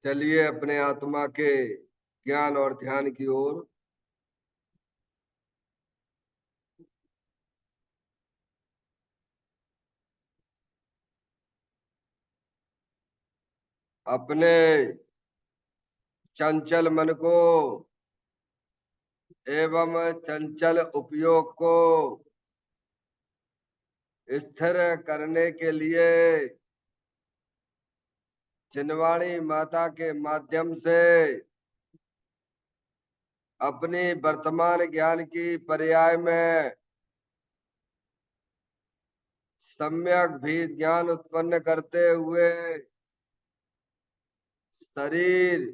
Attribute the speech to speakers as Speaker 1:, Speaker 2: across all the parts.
Speaker 1: चलिए अपने आत्मा के ज्ञान और ध्यान की ओर। अपने चंचल मन को एवं चंचल उपयोग को स्थिर करने के लिए चिन्वाणी माता के माध्यम से अपनी वर्तमान ज्ञान की पर्याय में सम्यक भी ज्ञान उत्पन्न करते हुए शरीर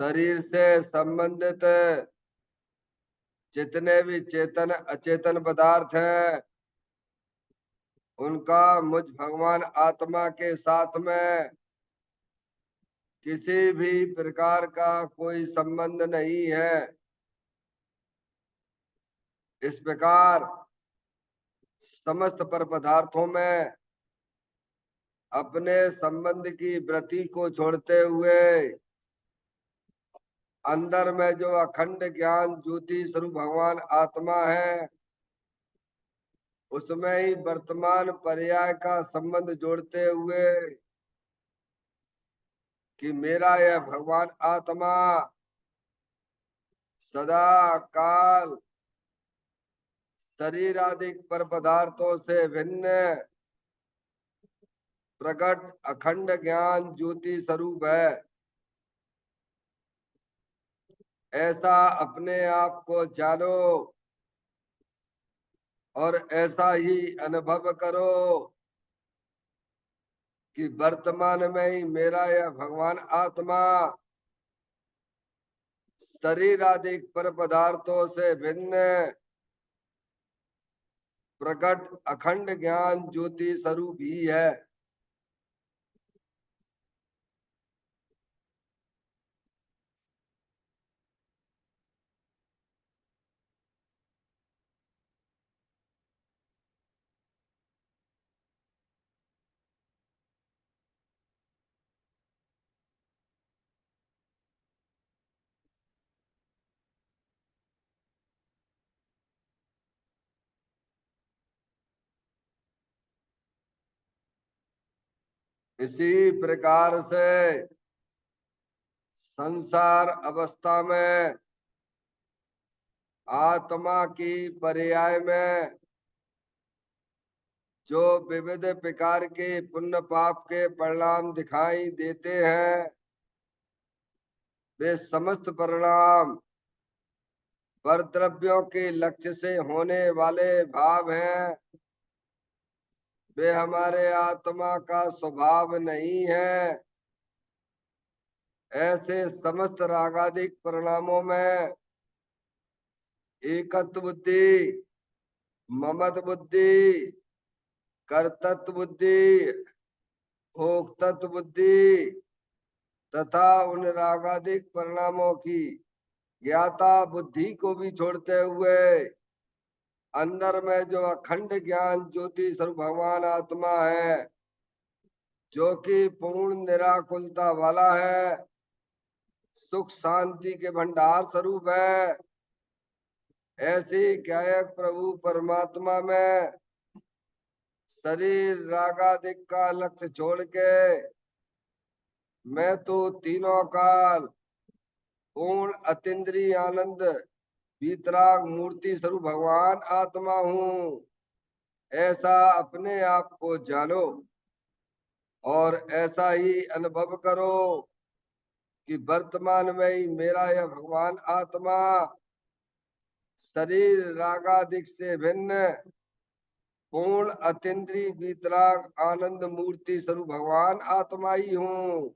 Speaker 1: शरीर से संबंधित जितने भी चेतन अचेतन पदार्थ हैं उनका मुझ भगवान आत्मा के साथ में किसी भी प्रकार का कोई संबंध नहीं है। इस प्रकार समस्त पर पदार्थों में अपने संबंध की वृत्ति को छोड़ते हुए अंदर में जो अखंड ज्ञान ज्योति स्वरूप भगवान आत्मा है उसमें ही वर्तमान पर्याय का संबंध जोड़ते हुए कि मेरा यह भगवान आत्मा सदा काल शरीर आदि पर पदार्थों से भिन्न प्रकट अखंड ज्ञान ज्योति स्वरूप है। ऐसा अपने आप को जानो और ऐसा ही अनुभव करो कि वर्तमान में ही मेरा यह भगवान आत्मा शरीर आदि पर पदार्थों से भिन्न प्रकट अखंड ज्ञान ज्योति स्वरूप ही है। इसी प्रकार से संसार अवस्था में आत्मा की पर्याय में जो विविध प्रकार के पुण्य पाप के परिणाम दिखाई देते हैं वे समस्त परिणाम पर द्रव्यों के लक्ष्य से होने वाले भाव हैं। वे हमारे आत्मा का स्वभाव नहीं है। ऐसे समस्त रागादिक परिणामों में एकत्व बुद्धि, ममत बुद्धि, कर्तृत्व बुद्धि, भोक्तत्व बुद्धि तथा उन रागादिक परिणामों की ज्ञाता बुद्धि को भी छोड़ते हुए अंदर में जो अखंड ज्ञान ज्योति स्वरूप भगवान आत्मा है जो कि पूर्ण निराकुलता वाला है, सुख शांति के भंडार स्वरूप है। ऐसी गायक प्रभु परमात्मा में शरीर रागादिक का लक्ष्य छोड़ के मैं तो तीनों काल पूर्ण अतीन्द्रिय आनंद वीतराग मूर्ति स्वरूप भगवान आत्मा हूँ। ऐसा अपने आप को जानो और ऐसा ही अनुभव करो कि वर्तमान में ही मेरा यह भगवान आत्मा शरीर रागादिक से भिन्न पूर्ण अतीन्द्रिय वीतराग आनंद मूर्ति स्वरूप भगवान आत्मा ही हूँ।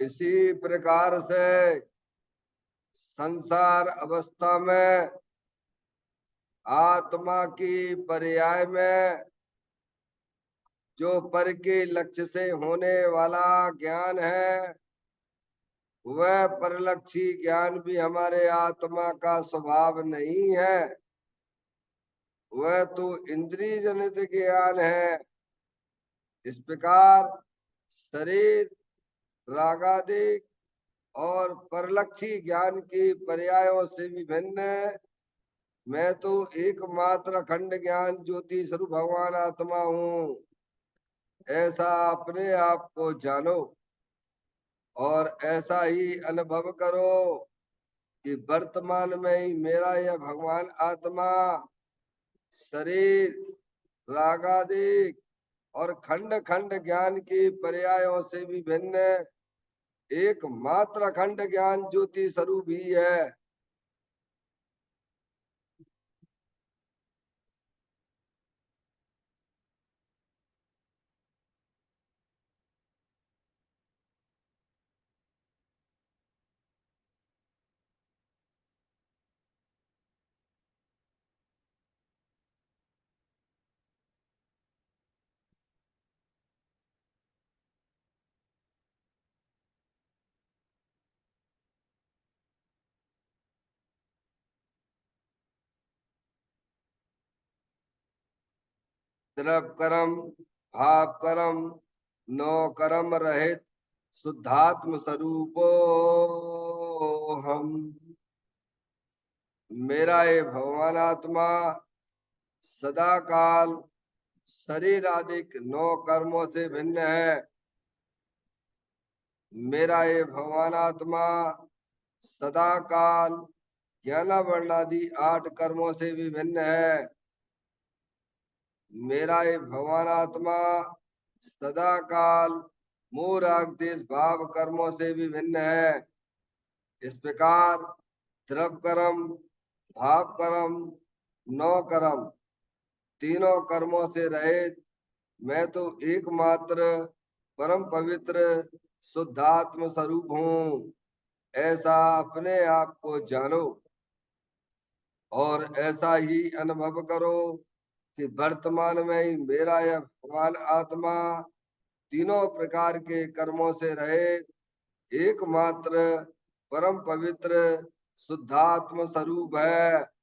Speaker 1: इसी प्रकार से संसार अवस्था में आत्मा की पर्याय में जो पर के लक्ष्य से होने वाला ज्ञान है, वह परलक्षी ज्ञान भी हमारे आत्मा का स्वभाव नहीं है। वह तो इंद्रिय जनित ज्ञान है। इस प्रकार शरीर, रागादिक और परलक्षी ज्ञान की पर्यायों से विभिन्न मैं तो एकमात्र अखंड ज्ञान ज्योति स्वरूप भगवान आत्मा हूँ, ऐसा अपने आप को जानो और ऐसा ही अनुभव करो कि वर्तमान में ही मेरा यह भगवान आत्मा शरीर, रागादिक और खंड खंड ज्ञान की पर्यायों से भी भिन्न एकमात्र अखंड ज्ञान ज्योति स्वरूप ही है। द्रव कर्म, भाव कर्म, नो कर्म रहित शुद्धात्म स्वरूपो हम। मेरा ये भगवान आत्मा सदा काल शरीर आदि नौ कर्मों से भिन्न है। मेरा ये भगवान आत्मा सदा काल ज्ञानावरण आदि 8 कर्मों से भी भिन्न है। मेरा ये भगवान आत्मा सदा काल मोह राग देश भाव कर्मों से भी भिन्न है। इस प्रकार द्रव कर्म, भाव कर्म, नौ कर्म तीनों कर्मों से रहित मैं तो एकमात्र परम पवित्र शुद्धात्म स्वरूप हूँ, ऐसा अपने आप को जानो और ऐसा ही अनुभव करो कि वर्तमान में ही मेरा यह भगवान आत्मा तीनों प्रकार के कर्मों से रहित एकमात्र परम पवित्र शुद्धात्म स्वरूप है।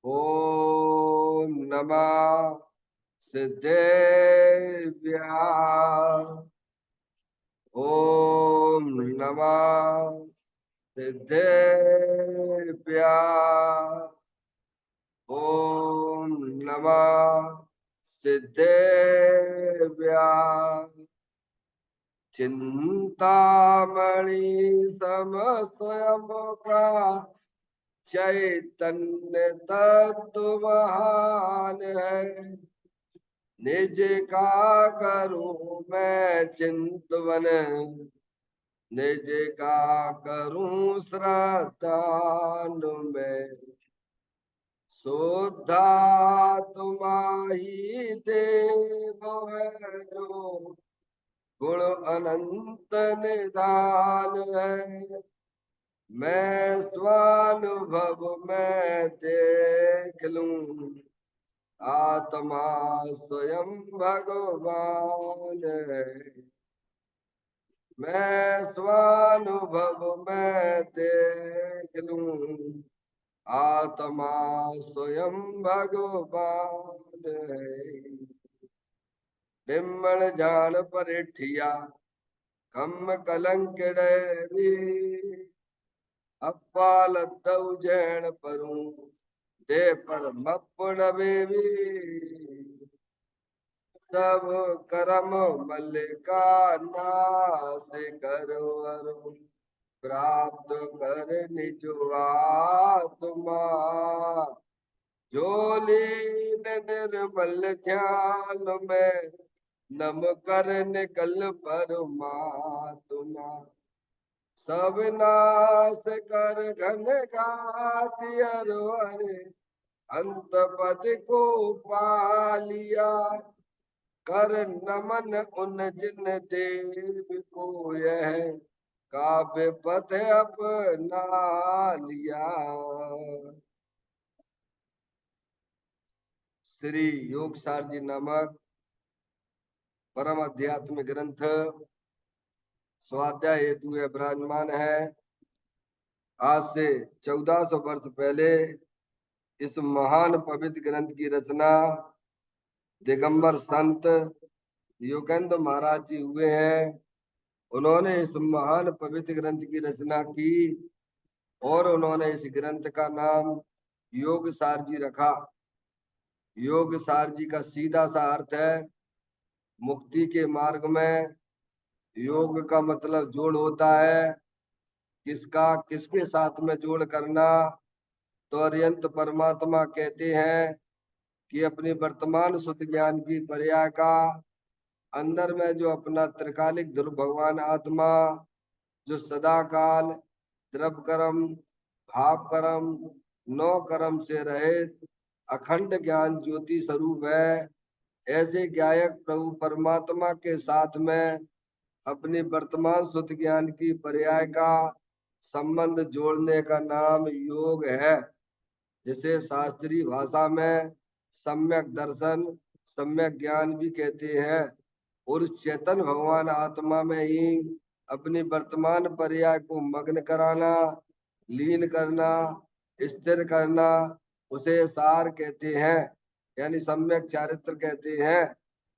Speaker 1: ओम नमः सिद्धेभ्यः। ओम नमः सिद्धेभ्यः। ओम नमः सिद्धेभ्यः। चिंतामणि सम स्वयं का चैतन्य तत्व महान है। निज का करूं मैं चिंतवन, निज का करूं श्रद्धानु में। शुद्धा तुम्हारी देव है जो गुण अनंत निधान है। मैं स्वानुभव में देख लूं आत्मा स्वयं भगवान है। मैं स्वानुभव में देख लूं आत्मा स्वयं भगवान है। निम्मण जान परिठिया कम कलंक भी अपाल जैन परूं दे परम पुणबेवी सब करम मल का नाश करो अरु प्राप्त कर निज आत्मा जोलीन निर्मल ध्यान में नम कर निकल परमात्मा सब नाश कर घन घाति हरे अंत पद को पालिया कर नमन उन जिन देव को यह काव्य पथ अपना लिया। श्री योगसार जी नामक परम अध्यात्म ग्रंथ स्वाध्याय हेतु यह विराजमान है। आज से 1400 वर्ष पहले इस महान पवित्र ग्रंथ की रचना दिगंबर संत योगेंद्र महाराज जी हुए हैं। उन्होंने इस महान पवित्र ग्रंथ की रचना की और उन्होंने इस ग्रंथ का नाम योगसार जी रखा। योगसार जी का सीधा सा अर्थ है मुक्ति के मार्ग में योग का मतलब जोड़ होता है। किसका किसके साथ में जोड़ करना? तो अरिहंत परमात्मा कहते हैं कि अपनी वर्तमान शुद्ध ज्ञान की पर्याय का अंदर में जो अपना त्रिकालिक ध्रुव भगवान आत्मा जो सदा काल द्रव कर्म भाव कर्म नौ कर्म से रहित अखंड ज्ञान ज्योति स्वरूप है। ऐसे गायक प्रभु परमात्मा के साथ में अपनी वर्तमान शुद्ध ज्ञान की पर्याय का संबंध जोड़ने का नाम योग है, जिसे शास्त्रीय भाषा में सम्यक दर्शन सम्यक ज्ञान भी कहते हैं। और चेतन भगवान आत्मा में ही अपनी वर्तमान पर्याय को मग्न कराना, लीन करना, स्थिर करना उसे सार कहते हैं, यानी सम्यक चारित्र कहते हैं।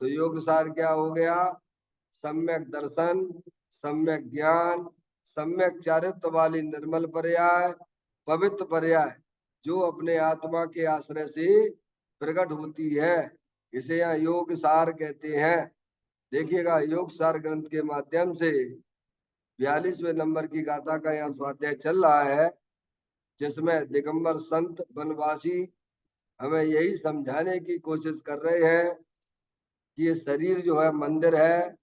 Speaker 1: तो योग सार क्या हो गया? सम्यक दर्शन, सम्यक ज्ञान, सम्यक चारित्र वाली निर्मल पर्याय, पवित्र पर्याय जो अपने आत्मा के आश्रय से प्रकट होती है, इसे यहाँ योग सार कहते हैं। देखिएगा योग सार ग्रंथ के माध्यम से 42वें नंबर की गाथा का यहाँ स्वाध्याय चल रहा है, जिसमें दिगंबर संत वनवासी हमें यही समझाने की कोशिश कर रहे हैं कि ये शरीर जो है मंदिर है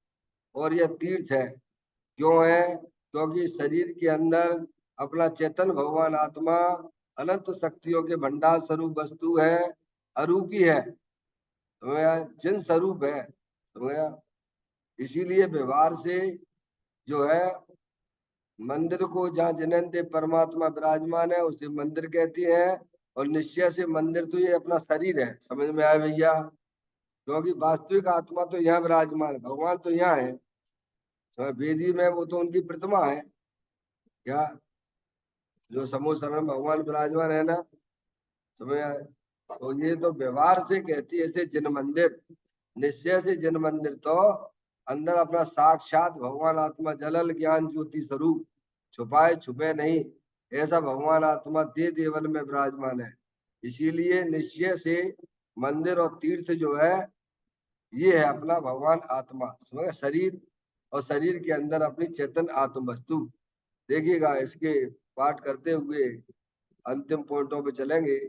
Speaker 1: और यह तीर्थ है। क्यों है? क्योंकि शरीर के अंदर अपना चेतन भगवान आत्मा अनंत शक्तियों के भंडार स्वरूप वस्तु है, अरूपी है, जिन स्वरूप है। इसीलिए व्यवहार से जो है मंदिर को जहाँ जिनंते परमात्मा विराजमान है उसे मंदिर कहती है, और निश्चय से मंदिर तो ये अपना शरीर है। समझ में आया भैया? क्योंकि वास्तविक आत्मा तो यहाँ विराजमान है, भगवान तो यहाँ है। वेदी में वो तो उनकी प्रतिमा है क्या, जो समूह शरण भगवान विराजमान है ना। समझ आया? तो ये तो व्यवहार से कहती है ऐसे जिन मंदिर, निश्चय से जिन मंदिर तो अंदर अपना साक्षात भगवान आत्मा जलल ज्ञान ज्योति स्वरूप छुपाए छुपे नहीं, ऐसा भगवान आत्मा दे देवल में विराजमान है। इसीलिए निश्चय से मंदिर और तीर्थ जो है ये है अपना भगवान आत्मा, समझ? शरीर और शरीर के अंदर अपनी चेतन आत्म वस्तु। देखिएगा इसके पाठ करते हुए अंतिम पॉइंटों पे चलेंगे।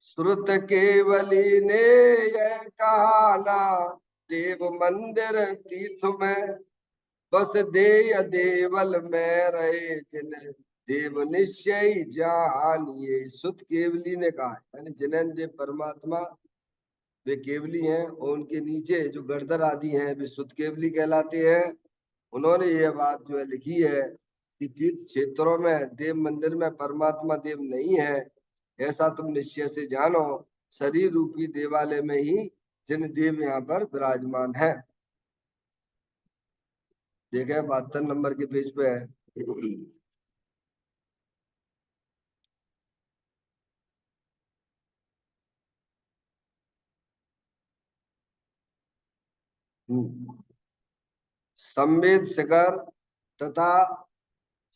Speaker 1: श्रुत केवली ने यह कहा देव मंदिर तीर्थ में बस दे देवल में रहे जिन देव निश्चय जानिए। सुत केवली ने कहा, यानी जिनेन देव परमात्मा वे केवली हैं और उनके नीचे जो गर्दर आदि हैं वे सुत केवली कहलाते हैं। उन्होंने ये बात जो है लिखी है कि तीर्थ क्षेत्रों में देव मंदिर में परमात्मा देव नहीं है, ऐसा तुम निश्चय से जानो। शरीर रूपी देवालय में ही जिन देव यहाँ पर विराजमान है। देखे 72 नंबर के पेज पे है। संवेद शिखर तथा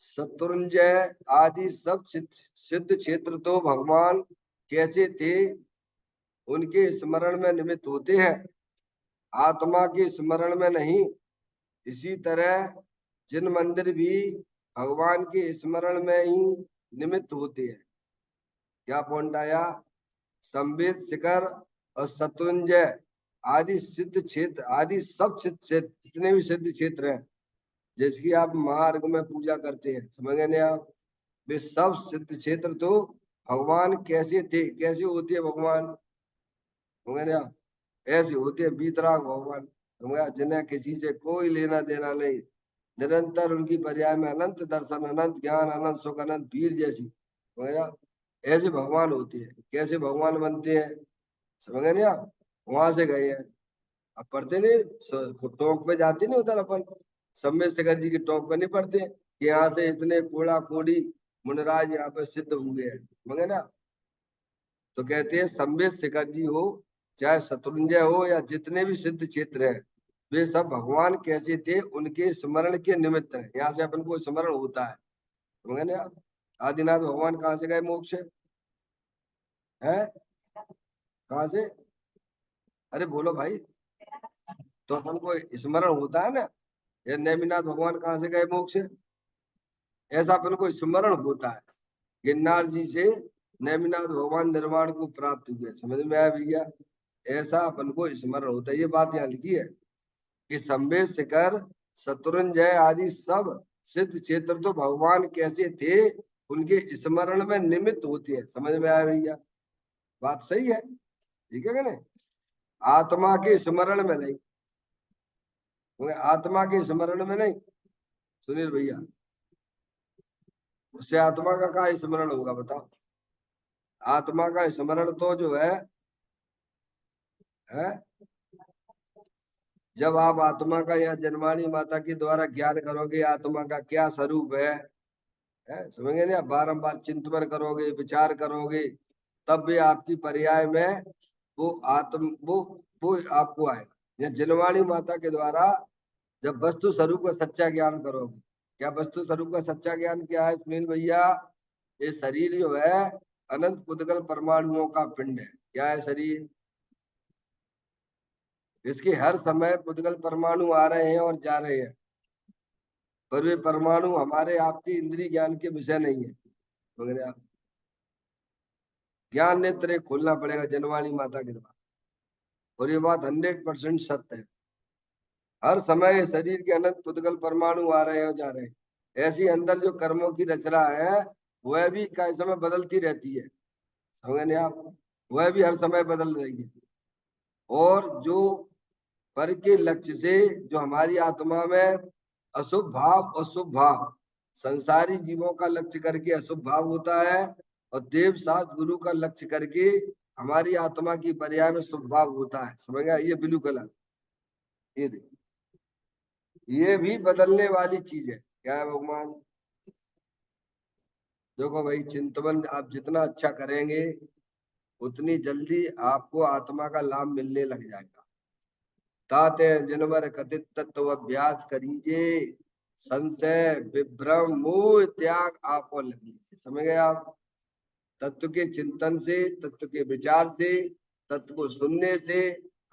Speaker 1: शत्रुंजय आदि सब सिद्ध क्षेत्र तो भगवान कैसे थे उनके स्मरण में निमित्त होते हैं, आत्मा के स्मरण में नहीं। इसी तरह जिन मंदिर भी भगवान के स्मरण में ही निमित्त होते हैं। क्या पॉइंट आया? संवेद शिखर और शत्रुंजय आदि सिद्ध क्षेत्र आदि सब सिद्ध क्षेत्र, जितने भी सिद्ध क्षेत्र हैं जिसकी आप मार्ग में पूजा करते हैं, समझ गए आप, वे सब सिद्ध क्षेत्र तो भगवान कैसे थे, कैसे होते हैं भगवान, समझ गए आप, ऐसे होते हैं वीतराग भगवान, समझ गए, जिन्हें किसी से कोई लेना देना नहीं, निरंतर उनकी पर्याय में अनंत दर्शन, अनंत ज्ञान, अनंत सुख, अनंत वीर जैसी, समझ गए आप, ऐसे भगवान होते हैं। कैसे भगवान बनते हैं, समझ गए नहीं आप, वहां से गए हैं। अब पढ़ते नहीं, टोंक पे जाते नहीं उधर अपन, सम्मेद शेखर जी की टोंक पे नहीं पढ़ते कि यहाँ से इतने कोड़ा कोड़ी मुनराज यहाँ पे सिद्ध हुए हैं, समझे ना। तो कहते हैं सम्मेद शेखर जी हो, चाहे शत्रुंजय हो, या जितने भी सिद्ध क्षेत्र हैं, वे सब भगवान कैसे थे उनके स्मरण के निमित्त है। यहाँ से अपन को स्मरण होता है, समझे ना आप। आदिनाथ भगवान कहाँ से गए मोक्ष है? कहाँ से? अरे बोलो भाई। तो अपन को स्मरण होता है ना, ये नेमिनाथ भगवान कहाँ से गए मोक्ष, ऐसा अपन को स्मरण होता है। गिरनार जी से नेमिनाथ भगवान निर्वाण को प्राप्त हुए, समझ में आया भैया? ऐसा अपन को स्मरण होता है। ये बात यहाँ लिखी है कि संवेद शिखर, शत्रुंजय आदि सब सिद्ध क्षेत्र तो भगवान कैसे थे उनके स्मरण में निमित्त होते हैं, समझ में आया भैया? बात सही है, ठीक है क्या नहीं? आत्मा के स्मरण में नहीं, आत्मा के स्मरण में नहीं सुनील भैया, उससे आत्मा का क्या स्मरण होगा बताओ? आत्मा का स्मरण तो जो है जब आप आत्मा का या जन्मानी माता के द्वारा ज्ञान करोगे आत्मा का क्या स्वरूप है, समझेंगे ना, बारंबार चिंतन करोगे, विचार करोगे, तब भी आपकी पर्याय में वो वो आपको आएगा। या जन्मानी माता के द्वारा जब वस्तु स्वरूप का सच्चा ज्ञान करोगे, क्या वस्तु स्वरूप का सच्चा ज्ञान क्या है सुनील भैया? ये शरीर जो है अनंत पुद्गल परमाणुओं का पिंड है। क्या है शरीर? इसके हर समय पुद्गल परमाणु आ रहे हैं और जा रहे हैं, पर वे परमाणु हमारे आपके इंद्रिय ज्ञान के विषय नहीं है, वगैरह आप ज्ञान नेत्र खोलना पड़ेगा जनवाणी माता के द्वारा। और ये बात 100% सत्य है। हर समय शरीर के अनंत पुद्गल परमाणु आ रहे हैं और जा रहे हैं। ऐसी अंदर जो कर्मों की रचना है वह भी कई समय बदलती रहती है, समझ नहीं आप, वह भी हर समय बदल रही है। और जो पर के लक्ष्य से जो हमारी आत्मा में अशुभ भाव और शुभ भाव, संसारी जीवों का लक्ष्य करके अशुभ भाव होता है, और देव शास्त्र गुरु का लक्ष्य करके हमारी आत्मा की पर्याय में शुभ भाव होता है, समझ गया? ये ब्लू कलर, ये देखो, ये भी बदलने वाली चीज है। क्या है भगवान? देखो भाई, चिंतन आप जितना अच्छा करेंगे उतनी जल्दी आपको आत्मा का लाभ मिलने लग जाएगा। ताते जनवर कथित तत्व अभ्यास करीजे, संशय विभ्रम मोह त्याग आपको लग लीजिए, समझ गए आप? तत्व के चिंतन से, तत्व के विचार से, तत्व को सुनने से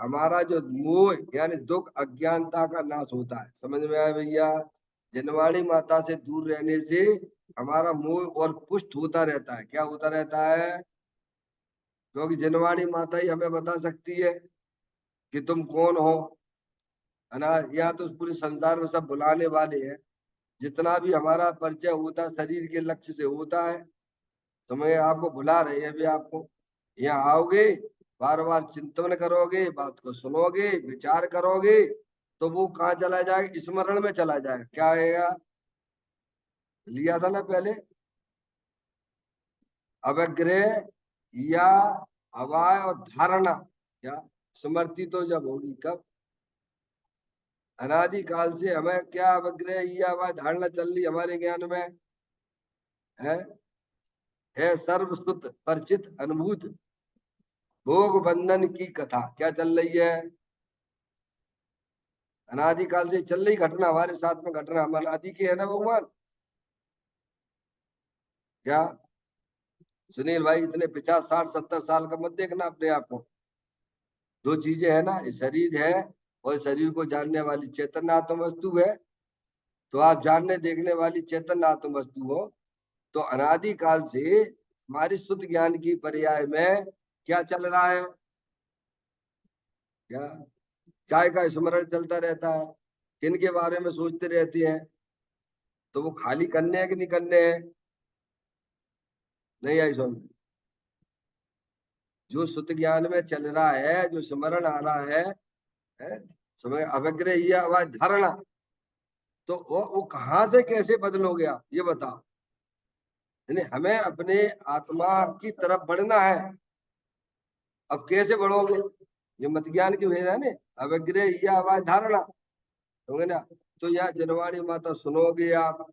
Speaker 1: हमारा जो मोह यानी दुख अज्ञानता का नाश होता है, समझ में आया भैया? जनवाणी माता से दूर रहने से हमारा मोह और पुष्ट होता रहता है। क्या होता रहता है? क्योंकि जनवाणी माता ही हमें बता सकती है कि तुम कौन हो, है ना। या तो पूरे संसार में सब बुलाने वाले हैं, जितना भी हमारा परिचय होता है शरीर के लक्ष्य से होता है, समझ, आपको बुला रहे हैं। अभी आपको यहाँ आओगे, बार बार चिंतन करोगे, बात को सुनोगे, विचार करोगे, तो वो कहाँ चला जाएगा? स्मरण में चला जाएगा। क्या आएगा? लिया था ना पहले, अवग्रह या अवाय और धारणा। क्या स्मृति तो जब होगी कब? अनादि काल से हमें क्या अवग्रह या अवाय धारणा चल रही हमारे ज्ञान में है सर्वश्रुत परिचित अनुभूत भोग बंधन की कथा। क्या चल रही है? अनादिकाल से चल रही घटना, हमारे साथ में घटना, हम अनादि के है ना भगवान, क्या सुनील भाई, इतने 50 60 70 साल का मत देखना अपने आप को। दो चीजें है ना, ये शरीर है और शरीर को जानने वाली चेतन आत्म वस्तु है। तो आप जानने देखने वाली चेतन आत्म वस्तु हो, तो अनादि काल से हमारी शुद्ध ज्ञान की पर्याय में क्या चल रहा है? क्या काय का स्मरण चलता रहता है, किन के बारे में सोचते रहती है? तो वो खाली करने हैं कि नहीं करने हैं? नहीं आई समझ? जो शुद्ध ज्ञान में चल रहा है, जो स्मरण आ रहा है समय अवग्रह या वह धारणा, तो वो कहाँ से कैसे बदलोगे आप ये बताओ। यानी हमें अपने आत्मा की तरफ बढ़ना है। अब कैसे बढ़ोगे? ये मत ज्ञान की भेद है ना, अवग्रह या वह धारणा, होंगे ना। तो यहाँ जनवाणी माता सुनोगे आप,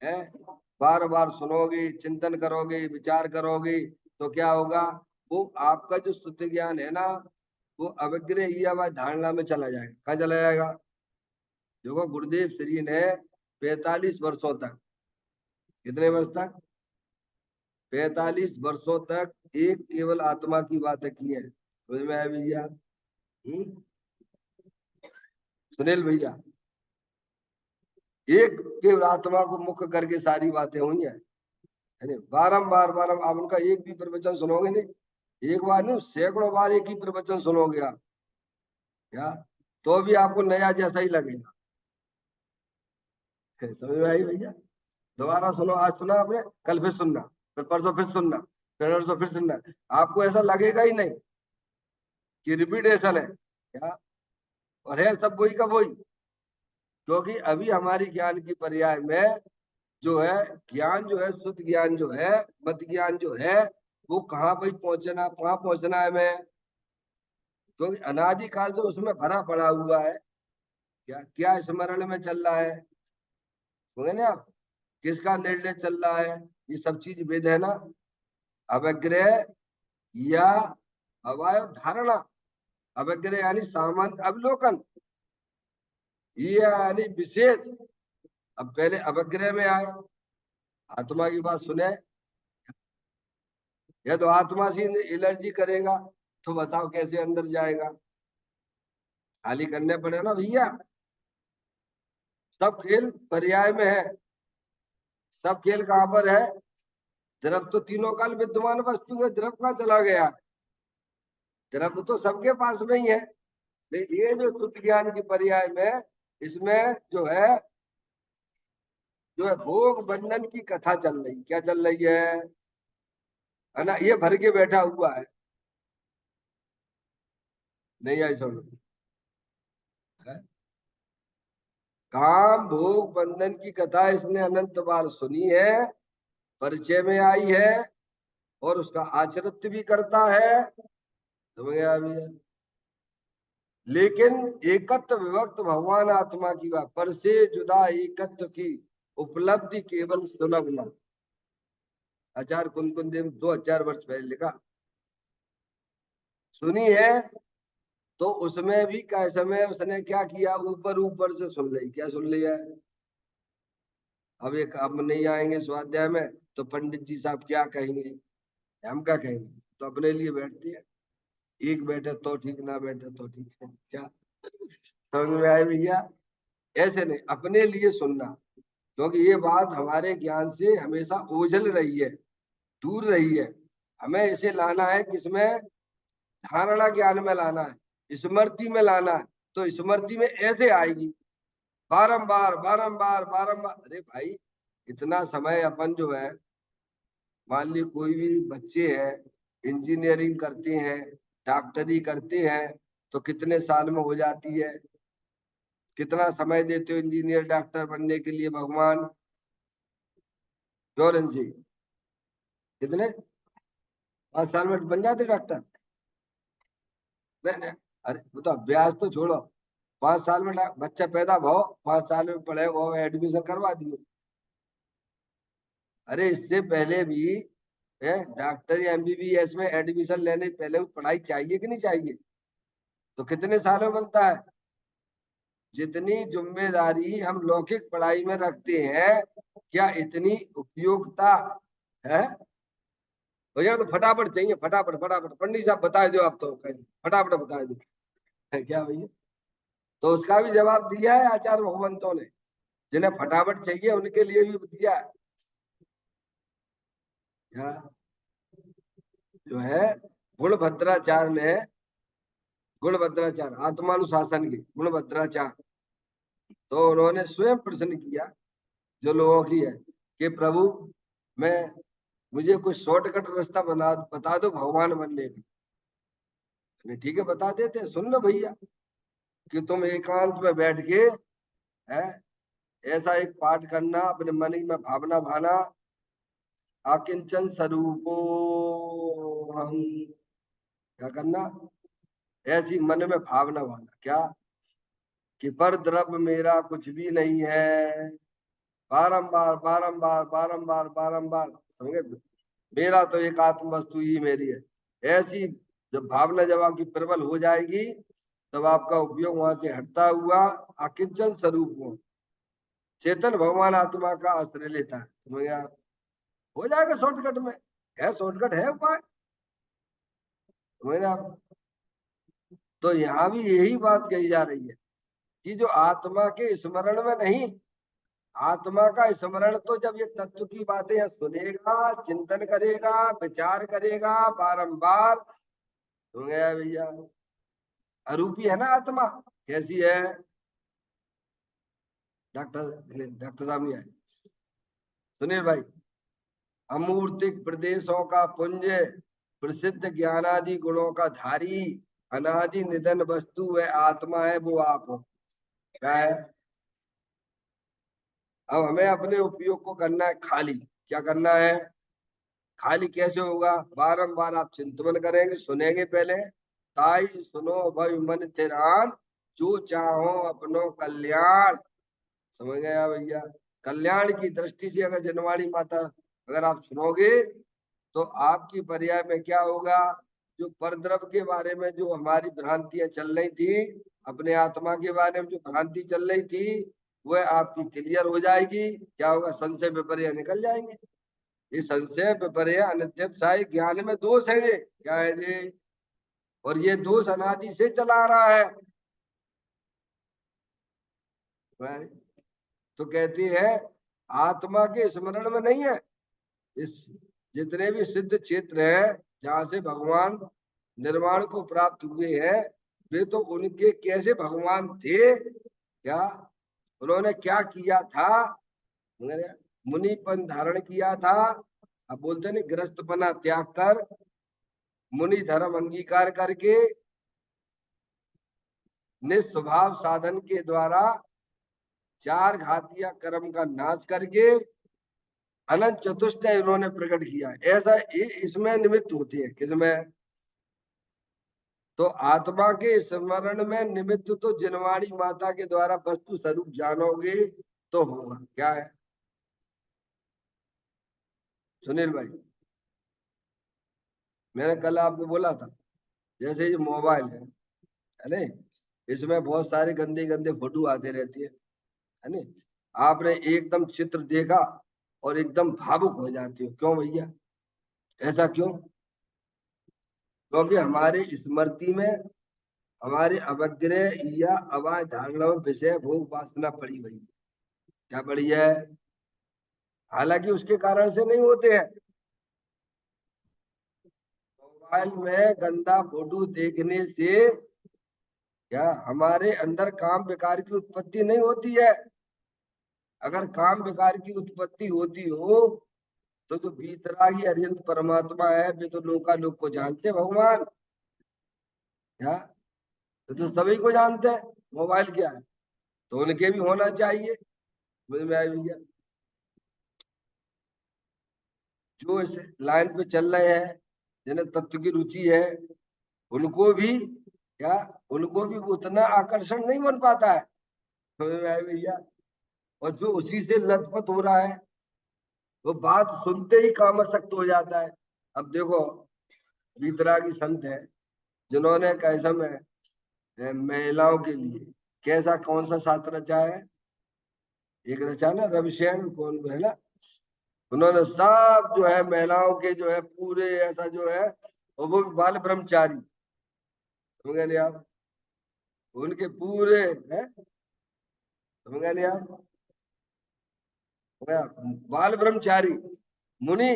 Speaker 1: है, बार बार सुनोगे, चिंतन करोगे, विचार करोगे, तो क्या होगा? वो आपका जो शुद्ध ज्ञान है ना, वो अवग्रह या वह धारणा में चला जाएगा। कहाँ चला जाएगा? देखो गुरुदेव श्री ने 45 वर्षों तक, कितने वर्ष तक? 45 वर्षों तक एक केवल आत्मा की बातें की है। समझ में आया भैया? सुनील भैया, एक केवल आत्मा को मुख्य करके सारी बातें हुई है। यानी बारम्बार बारम्बार आप उनका एक भी प्रवचन सुनोगे नहीं, एक बार नहीं, सैकड़ों बार एक ही प्रवचन सुनोगे आप, क्या, तो भी आपको नया जैसा ही लगेगा। समझ में आई भैया? दोबारा सुनो, आज सुना आपने, कल फिर सुनना, फिर परसों फिर सुनना, फिर परसों फिर सुनना, आपको ऐसा लगेगा ही नहीं कि रिपीटेशन है, क्या, और है सब वही का वही। क्योंकि अभी हमारी ज्ञान की पर्याय में जो है, ज्ञान जो है, शुद्ध ज्ञान जो है, मत ज्ञान जो है, वो कहाँ भाई पहुंचना, कहाँ पहुंचना है हमें? क्योंकि अनादि काल से उसमें भरा पड़ा हुआ है। क्या क्या स्मरण में चल रहा है, सुने ना आप, किसका निर्णय चल रहा है, ये सब चीज वेद है ना। अवग्रह या अवयव धारणा, अवग्रह यानी सामान्य अवलोकन, ये यानी विशेष। अब पहले अवग्रह में आए, आत्मा की बात सुने, या तो आत्मा से एलर्जी करेगा, तो बताओ कैसे अंदर जाएगा? खाली करने पड़े ना भैया। सब खेल पर्याय में है। सब खेल कहाँ पर है? द्रव तो तीनों काल विद्यमान वस्तु है, द्रव कहाँ चला गया? द्रव तो सबके पास में ही है। लेकिन ये जो शुद्ध ज्ञान की पर्याय में, इसमें जो है भोग बंधन की कथा चल रही, क्या चल रही है ना, ये भर के बैठा हुआ है। नहीं आई समझ? काम भोग बंधन की कथा इसने अनंत बार सुनी है, परिचय में आई है, और उसका आचरित भी करता है। समझ गया अभी? लेकिन एकत्व विभक्त भगवान आत्मा की बात, पर से जुदा एकत्व की उपलब्धि केवल सुलभ न। आचार्य कुंकुन देव 2000 वर्ष पहले लिखा, सुनी है। तो उसमें भी कैसे में उसने क्या किया, ऊपर ऊपर से सुन ली। क्या सुन लिया? अब एक अब नहीं आएंगे स्वाध्याय में, तो पंडित जी साहब क्या कहेंगे, हम क्या कहेंगे? तो अपने लिए बैठते हैं, एक बैठे तो ठीक, ना बैठे तो ठीक है। क्या समझ में आए भैया? ऐसे नहीं, अपने लिए सुनना। क्योंकि ये बात हमारे ज्ञान से हमेशा ओझल रही है, दूर रही है। हमें इसे लाना है किसमें? धारणा ज्ञान में लाना है, स्मृति में लाना है। तो स्मृति में ऐसे आएगी, बारंबार बारंबार बारंबार। अरे भाई, इतना समय अपन जो है, मान ली कोई भी बच्चे हैं, इंजीनियरिंग करते हैं, डॉक्टरी करते हैं, तो कितने साल में हो जाती है? कितना समय देते हो इंजीनियर डॉक्टर बनने के लिए भगवान? जोरन जी, कितने? 5 साल में बन जाते डॉक्टर? नहीं नहीं, अरे वो तो अभ्यास तो छोड़ो, 5 साल में बच्चा पैदा भाव, 5 साल में पढ़े वो एडमिशन करवा दिए। अरे इससे पहले भी है, डॉक्टर या एमबीबीएस में एडमिशन लेने पहले पढ़ाई चाहिए कि नहीं चाहिए? तो कितने सालों में बनता है? जितनी जिम्मेदारी हम लौकिक पढ़ाई में रखते हैं, क्या इतनी उपयोगिता है हो जाए तो फटाफट चाहिए, फटाफट फटाफट। पंडित साहब बता दो आप तो, फटाफट बता दो। है क्या भैया? तो उसका भी जवाब दिया है आचार्य भगवंतों ने, जिन्हें फटाफट चाहिए उनके लिए भी दिया है। जो है गुणभद्राचार्य ने, गुणभद्राचार्य आत्मानुशासन के गुणभद्राचार्य, तो उन्होंने स्वयं प्रश्न किया जो लोगों की है कि प्रभु मैं, मुझे कुछ शॉर्टकट रास्ता बता दो भगवान बनने का। ठीक है बता देते, सुन लो भैया, कि तुम एकांत में बैठ के है ऐसा एक पाठ करना, अपने मन में भावना भाना, आकिंचन स्वरूपो हम, क्या करना, ऐसी मन में भावना भाना क्या, कि पर द्रव्य मेरा कुछ भी नहीं है, बारंबार बारंबार बारंबार बारंबार, समझे, मेरा तो एक आत्म वस्तु ही मेरी है। ऐसी जब भावना जब आपकी प्रबल हो जाएगी, तब आपका उपयोग वहां से हटता हुआ अकिंचन स्वरूप हो, चेतन भगवान आत्मा का आश्रय लेता है, समझ गया? हो जाएगा शॉर्टकट में, है शॉर्टकट, है उपाय, समझ गया? तो यहाँ भी यही बात कही जा रही है कि जो आत्मा के स्मरण में नहीं, आत्मा का स्मरण तो जब ये तत्व की बातें सुनेगा, चिंतन करेगा, विचार करेगा बारंबार, सुन गया भैया? अरूपी है ना आत्मा, कैसी है? डॉक्टर साहब नहीं आए, सुनील भाई, अमूर्तिक प्रदेशों का पुंज, प्रसिद्ध ज्ञानादि गुणों का धारी, अनादि निधन वस्तु वह आत्मा है, वो आप हो। क्या है? अब हमें अपने उपयोग को करना है खाली। क्या करना है? खाली कैसे होगा? बारंबार आप चिंतन करेंगे, सुनेंगे पहले, ताई सुनो भई मन थिरान, जो चाहो अपनो कल्याण, समझ गया भैया? कल्याण की दृष्टि से अगर जनवाणी माता अगर आप सुनोगे, तो आपकी पर्याय में क्या होगा, जो परद्रव्य के बारे में जो हमारी भ्रांतियां चल रही थी, अपने आत्मा के बारे में जो भ्रांति चल रही थी, वह आपकी क्लियर हो जाएगी। क्या होगा? संशय विपर्य निकल जाएंगे। ये संशय विपर्य अनित्यवसायी ज्ञान में दोष है, ये क्या है ये? और ये दोष अनादि से चला आ रहा है। तो कहती है आत्मा के स्मरण में नहीं है। इस जितने भी सिद्ध क्षेत्र है जहां से भगवान निर्वाण को प्राप्त हुए हैं, वे तो उनके कैसे भगवान थे, क्या उन्होंने क्या किया था? उन्होंने मुनिपन धारण किया था। अब बोलते नहीं, गृहस्थपना त्याग कर मुनि धर्म अंगीकार करके निस्वभाव साधन के द्वारा चार घातिया कर्म का नाश करके अनंत चतुष्टय इन्होंने प्रकट किया। ऐसा इसमें निमित्त होती है, किसमें? तो आत्मा के स्मरण में निमित्त तो जनवाणी माता के द्वारा वस्तु स्वरूप जानोगे तो होगा। क्या है सुनील भाई? मैंने कल आपको बोला था, जैसे ये मोबाइल है नहीं, इसमें बहुत सारे गंदे गंदे फोटो आते रहती है नहीं, आपने एकदम चित्र देखा और एकदम भावुक हो जाती हो, क्यों भैया? ऐसा क्यों? क्योंकि हमारे स्मृति में हमारे अवग्रह या अवाज धारणाओं विषय भोग वासना पड़ी हुई। क्या पड़ी है? हालांकि उसके कारण से नहीं होते हैं। मोबाइल में गंदा फोटो देखने से क्या हमारे अंदर काम विकार की उत्पत्ति नहीं होती है? अगर काम विकार की उत्पत्ति होती हो, तो जो बीतरागी अरिहंत परमात्मा है, वे तो लोकालोक को जानते हैं भगवान। क्या? तो सभी को जानते हैं मोबाइल क्या है, तो उनके भी होना चाहिए। समझ में आई भैया? जो इस लाइन पे चल रहे हैं, जिन्हें तत्व की रुचि है, उनको भी क्या, उनको भी उतना आकर्षण नहीं बन पाता है। समझ में आए भैया? और जो उसी से लथपथ हो रहा है, वो बात सुनते ही कामासक्त हो जाता है। अब देखो, वीतरागी संत है जिन्होंने कैसा में महिलाओं के लिए कैसा कौन सा शास्त्र रचा है? एक रचा ना रविशेन, कौन है ना, उन्होंने सब जो है महिलाओं के जो है पूरे ऐसा जो है, और वो भी बाल ब्रह्मचारी, समझ गए नहीं आप, उनके पूरे है, समझ गए नहीं आप, बाल ब्रह्मचारी मुनि,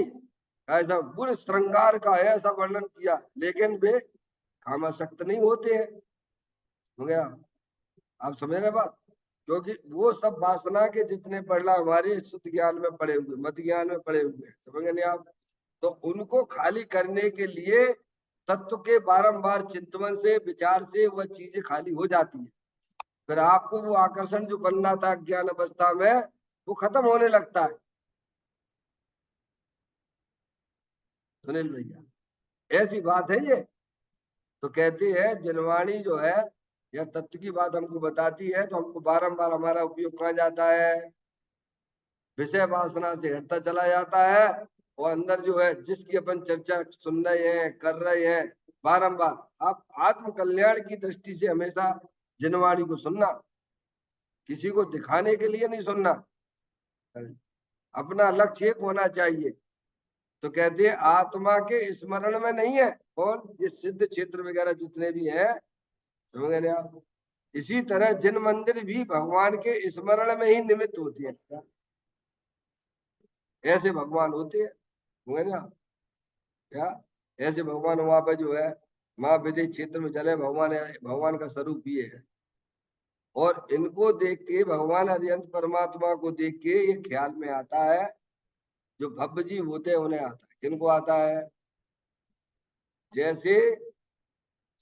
Speaker 1: ऐसा पूरे श्रृंगार का है ऐसा वर्णन किया, लेकिन वे कामासक्त नहीं होते हैं, हो गया, आप समझ रहे बात, क्योंकि वो सब वासना के जितने पढ़ला हमारे शुद्ध ज्ञान में पड़े हुए, मत ज्ञान में पड़े हुए, समझ गए नहीं आप, तो उनको खाली करने के लिए तत्व के बारंबार चिंतन से, विचार से वह चीजें खाली हो जाती है, फिर आपको वो आकर्षण जो बनना था ज्ञान अवस्था में वो खत्म होने लगता है। सुनील भैया ऐसी बात है ये, तो कहते हैं जनवाणी जो है यह तत्व की बात हमको बताती है, तो हमको बारंबार हमारा उपयोग कहाँ जाता है, विषय वासना से हटता चला जाता है, और अंदर जो है जिसकी अपन चर्चा सुन रहे हैं कर रहे हैं बारंबार, आप आत्म कल्याण की दृष्टि से हमेशा जनवाणी को सुनना, किसी को दिखाने के लिए नहीं सुनना, अपना लक्ष्य एक होना चाहिए। तो कहते हैं आत्मा के स्मरण में नहीं है कौन, ये सिद्ध क्षेत्र वगैरह जितने भी हैं, समझ गए आप, इसी तरह जिन मंदिर भी भगवान के स्मरण में ही निमित्त होती है, ऐसे भगवान होते हैं, समझ गए ना, क्या ऐसे भगवान वहां पे जो है महाविदेश क्षेत्र में चले, भगवान भगवान का स्वरूप ये है, और इनको देख के भगवान अरिहंत परमात्मा को देख के ये ख्याल में आता है, जो भव्य जी होते हैं उन्हें आता है, किनको आता है, जैसे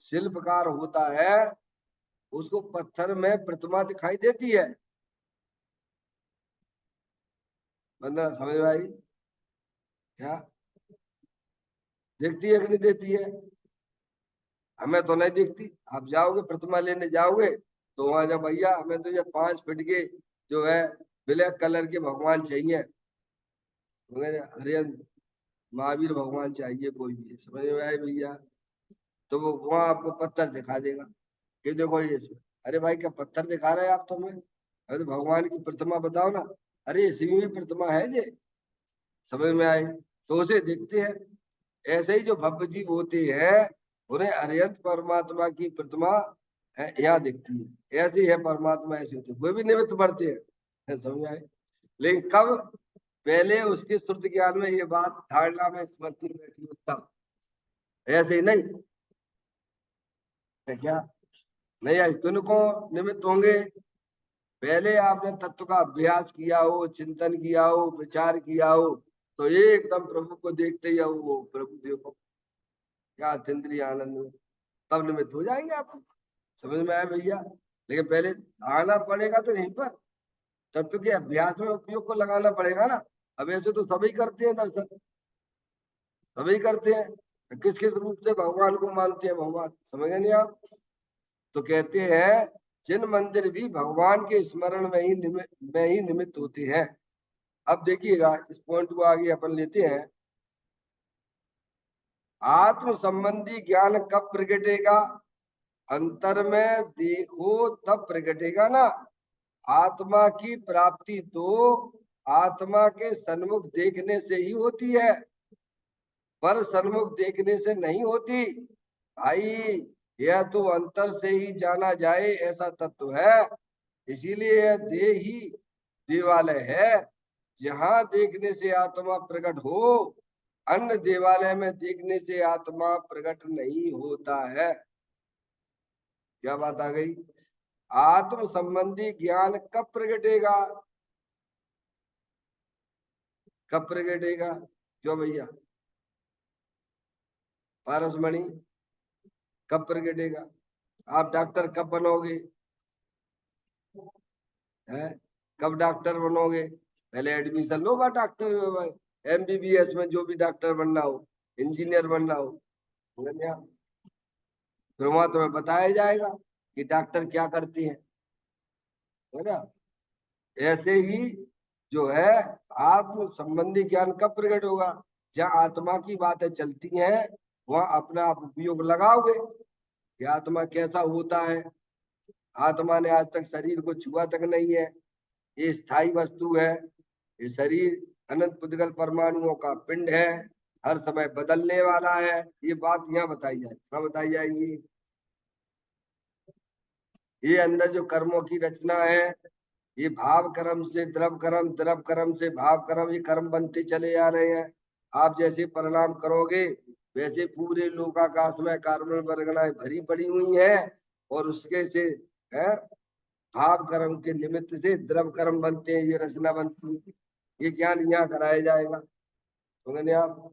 Speaker 1: शिल्पकार होता है उसको पत्थर में प्रतिमा दिखाई देती है, बंदा समझ में आई क्या, देखती है कि नहीं देती है, हमें तो नहीं दिखती, आप जाओगे प्रतिमा लेने जाओगे तो वहां जब भैया हमें तो ये 5 फीट के जो है ब्लैक कलर के भगवान चाहिए, हरियन महावीर भगवान चाहिए कोई भी, समझ में आए भैया, तो वो वहां आपको पत्थर दिखा देगा कि देखो ये इसमें, अरे भाई क्या पत्थर दिखा रहे हैं आप तुम्हें, अरे तो भगवान की प्रतिमा बताओ ना, अरे इसी में प्रतिमा है ये, समझ में आए, तो उसे देखते हैं, ऐसे ही जो भव्य जीव होते हैं उन्हें अरिहंत परमात्मा की प्रतिमा यहाँ दिखती है, ऐसे ही है परमात्मा, ऐसे होते वो भी निमित्त बढ़ते हैं, समझ में आए, लेकिन कब, पहले उसके शुद्ध ज्ञान में ये बात धारणा में स्मृति में बैठी हो तब, ऐसे ही नहीं है क्या, नहीं आई, किनको निमित्त होंगे, पहले आपने तत्व का अभ्यास किया हो, चिंतन किया हो, विचार किया हो, तो एकदम प्रभु को देखते ही वो प्रभु देखो क्या अतीन्द्रिय आनंद में, तब निमित्त हो जाएंगे आप, समझ में आया भैया, लेकिन पहले आना पड़ेगा तो यहीं पर तत्व के अभ्यास में उपयोग को लगाना पड़ेगा ना, अब ऐसे तो सभी करते हैं दर्शन, सभी करते हैं, किस किस रूप से भगवान को मानते हैं भगवान, समझ गए नहीं आप, तो कहते हैं जिन मंदिर भी भगवान के स्मरण में ही निमित्त होते हैं। अब देखिएगा इस पॉइंट को आगे अपन लेते हैं, आत्म संबंधी ज्ञान कब प्रगटेगा, अंतर में देखो तब प्रगटेगा ना, आत्मा की प्राप्ति तो आत्मा के सन्मुख देखने से ही होती है, पर सन्मुख देखने से नहीं होती भाई, यह तो अंतर से ही जाना जाए ऐसा तत्व है, इसीलिए यह देह ही देवालय है, जहां देखने से आत्मा प्रकट हो, अन्य देवालय में देखने से आत्मा प्रकट नहीं होता है। क्या बात आ गई, आत्म संबंधी ज्ञान कब प्रगटेगा, कब प्रगटेगा, क्यों भैया पारसमणि, कब प्रगटेगा, आप डॉक्टर कब बनोगे, है कब डॉक्टर बनोगे, पहले एडमिशन लो बा डॉक्टर में, एमबीबीएस में जो भी डॉक्टर बनना हो, इंजीनियर बनना हो, फिर वहां तुम्हें बताया जाएगा कि डॉक्टर क्या करते हैं, है ना, ऐसे ही जो है आत्म संबंधी ज्ञान कब प्रकट होगा, जहाँ आत्मा की बातें चलती हैं वहां अपना आप उपयोग लगाओगे कि आत्मा कैसा होता है, आत्मा ने आज तक शरीर को छुआ तक नहीं है, ये स्थायी वस्तु है, ये शरीर अनंत पुद्गल परमाणुओं का पिंड है, हर समय बदलने वाला है। ये बात यहाँ बताई जाए, क्या बताई जाएगी? ये अंदर जो कर्मों की रचना है, ये भाव कर्म से द्रव कर्म, द्रव कर्म से भाव कर्म, ये कर्म बनते चले जा रहे हैं। आप जैसे परिणाम करोगे वैसे पूरे लोकाकाश में कार्बन वर्गणाएं भरी पड़ी हुई है, और उसके से है भाव कर्म के निमित्त से द्रव कर्म बनते हैं, ये रचना बनती है। ये ज्ञान यहाँ कराया जाएगा, समझे आप?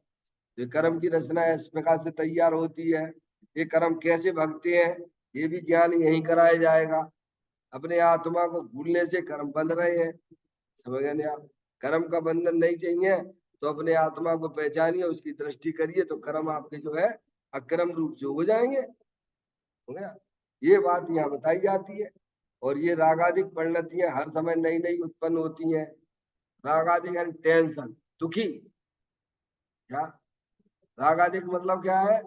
Speaker 1: ये कर्म की रचना इस प्रकार से तैयार होती है, ये कर्म कैसे भगते हैं ये भी ज्ञान यही कराया जाएगा। अपने आत्मा को भूलने से कर्म बंध रहे हैं, समझ गए आप? कर्म का बंधन नहीं चाहिए तो अपने आत्मा को पहचानिए, उसकी दृष्टि करिए, तो कर्म आपके जो है अक्रम रूप से हो जाएंगे, हो गया? ये बात यहाँ बताई जाती है। और ये रागादिक परिणतियां हर समय नई नई उत्पन्न होती हैं। रागादिक यानी टेंशन, दुखी। क्या रागादिक मतलब क्या है?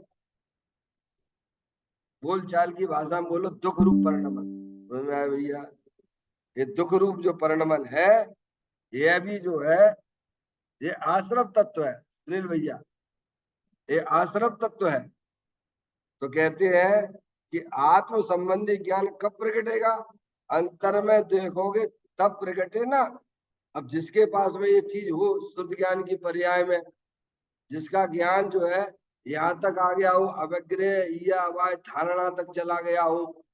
Speaker 1: बोल चाल की भाषा में बोलो, दुख रूप परिणमन। समझ में आया भैया? ये दुख रूप जो परिणमन है, ये भी जो है ये आश्रव तत्व है सुनील भैया, ये आश्रव तत्व है। तो कहते हैं कि आत्म संबंधी ज्ञान कब प्रकटेगा? अंतर में देखोगे तब प्रकटे ना। अब जिसके पास में ये चीज हो शुद्ध ज्ञान की पर्याय में, जिसका ज्ञान जो है यहाँ तक आ गया हो, अवग्रह या अवाय धारणा तक चला गया हो,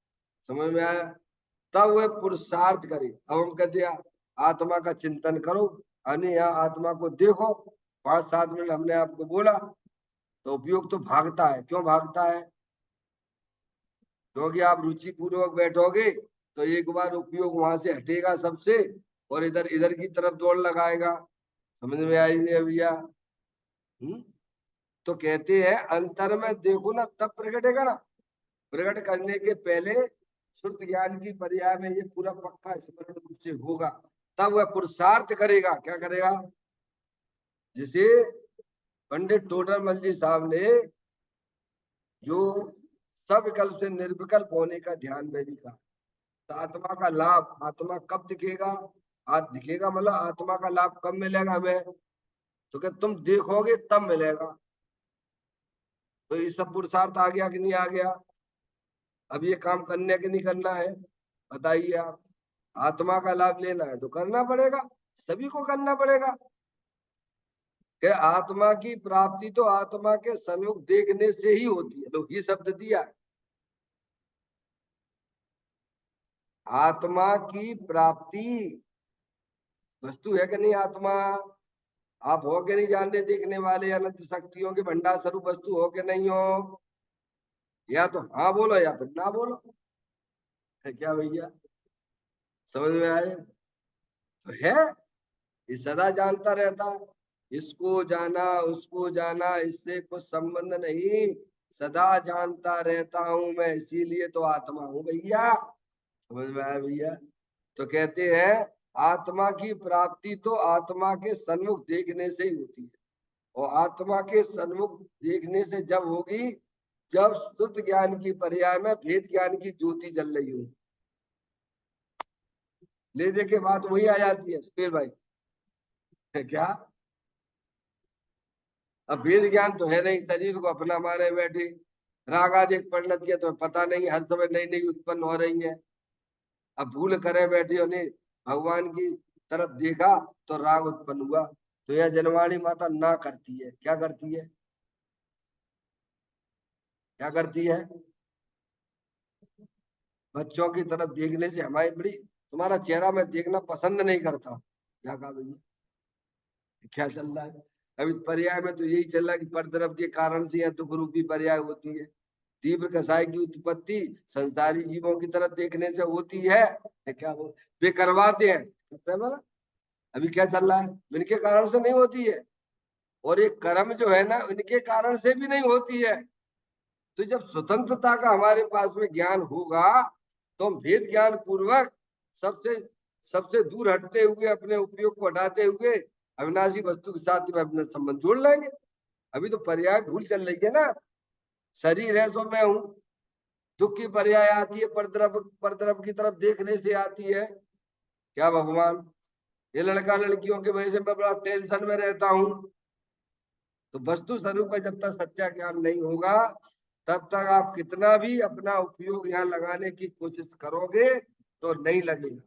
Speaker 1: समझ में आया? तब वह पुरुषार्थ करे। अब हम कहते हैं आत्मा का चिंतन करो, अन्य यहाँ आत्मा को देखो। 5-7 मिनट हमने आपको बोला, तो उपयोग तो भागता है। क्यों भागता है? क्योंकि आप रुचि पूर्वक बैठोगे तो एक बार उपयोग वहां से हटेगा सबसे, और इधर इधर की तरफ दौड़ लगाएगा। समझ में आई नहीं भैया? तो कहते हैं अंतर में देखो ना तब प्रकटेगा ना। प्रकट करने के पहले शुद्ध ज्ञान की पर्याय में ये पूरा पक्का स्पष्ट रूप से होगा, तब वह पुरुषार्थ करेगा। क्या करेगा? जिसे पंडित टोडरमल जी साहब ने जो सविकल्प से निर्विकल्प होने का ध्यान में भी कहा, तो आत्मा का लाभ आत्मा कब दिखेगा? आज दिखेगा मतलब आत्मा का लाभ कब मिलेगा हमें? तो क्या तुम देखोगे तब मिलेगा। तो ये सब पुरुषार्थ आ गया कि नहीं आ गया? अब ये काम करने के नहीं करना है, बताइए आप? आत्मा का लाभ लेना है तो करना पड़ेगा, सभी को करना पड़ेगा। कि आत्मा की प्राप्ति तो आत्मा के सन्मुख देखने से ही होती है। लो ये शब्द दिया, आत्मा की प्राप्ति। वस्तु है कि नहीं आत्मा? आप हो के नहीं जानने देखने वाले, अनंत शक्तियों के भंडार स्वरूप वस्तु हो के नहीं हो? या तो हाँ बोलो या फिर ना बोलो, है क्या भैया? समझ में आए? तो है, ये सदा जानता रहता है, इसको जाना उसको जाना इससे कुछ संबंध नहीं, सदा जानता रहता हूं मैं, इसीलिए तो आत्मा हूं भैया। समझ में आया भैया? तो कहते हैं आत्मा की प्राप्ति तो आत्मा के सन्मुख देखने से ही होती है, और आत्मा के सन्मुख देखने से जब होगी जब शुद्ध ज्ञान की पर्याय में भेद ज्ञान की ज्योति जल रही हो। ले दे के बात वही आ जाती है सुनील भाई, है क्या? अब भेद ज्ञान तो है नहीं, शरीर को अपना माने बैठे। राग आदि परिणति है तो पता नहीं, हर समय नई नई उत्पन्न हो रही है। अब भूल करे बैठे उन्हें भगवान की तरफ देखा तो राग उत्पन्न हुआ। तो यह जनवाणी माता ना करती है, क्या करती है? क्या करती है? बच्चों की तरफ देखने से हमारी बड़ी, तुम्हारा चेहरा मैं देखना पसंद नहीं करता। क्या कहा भैया? क्या चल रहा है? अभी पर्याय में तो यही चल रहा है कि पर तरफ के कारण से यह दुख रूपी पर्याय होती है। तीव्र कसाय की उत्पत्ति संसारी जीवों की तरफ देखने से होती है। क्या वो वे करवाते हैं, करते हैं ना? अभी क्या चल रहा है, इनके कारण से नहीं होती है। और ये कर्म जो है ना इनके कारण से भी नहीं होती है। तो जब स्वतंत्रता का हमारे पास में ज्ञान होगा तो हम भेद ज्ञान पूर्वक सबसे सबसे दूर हटते हुए अपने उपयोग को हटाते हुए अविनाशी वस्तु के साथ में अपना संबंध जोड़ लेंगे। अभी तो पर्याय भूल चल रही है ना, शरीर है सो मैं हूं। दुख की पर्याय आती है पर तरफ की तरफ देखने से आती है। क्या भगवान? ये लड़का लड़कियों की वजह से मैं बड़ा टेंशन में रहता हूँ। तो वस्तु स्वरूप का जब तक सच्चा ज्ञान नहीं होगा तब तक आप कितना भी अपना उपयोग यहाँ लगाने की कोशिश करोगे तो नहीं लगेगा।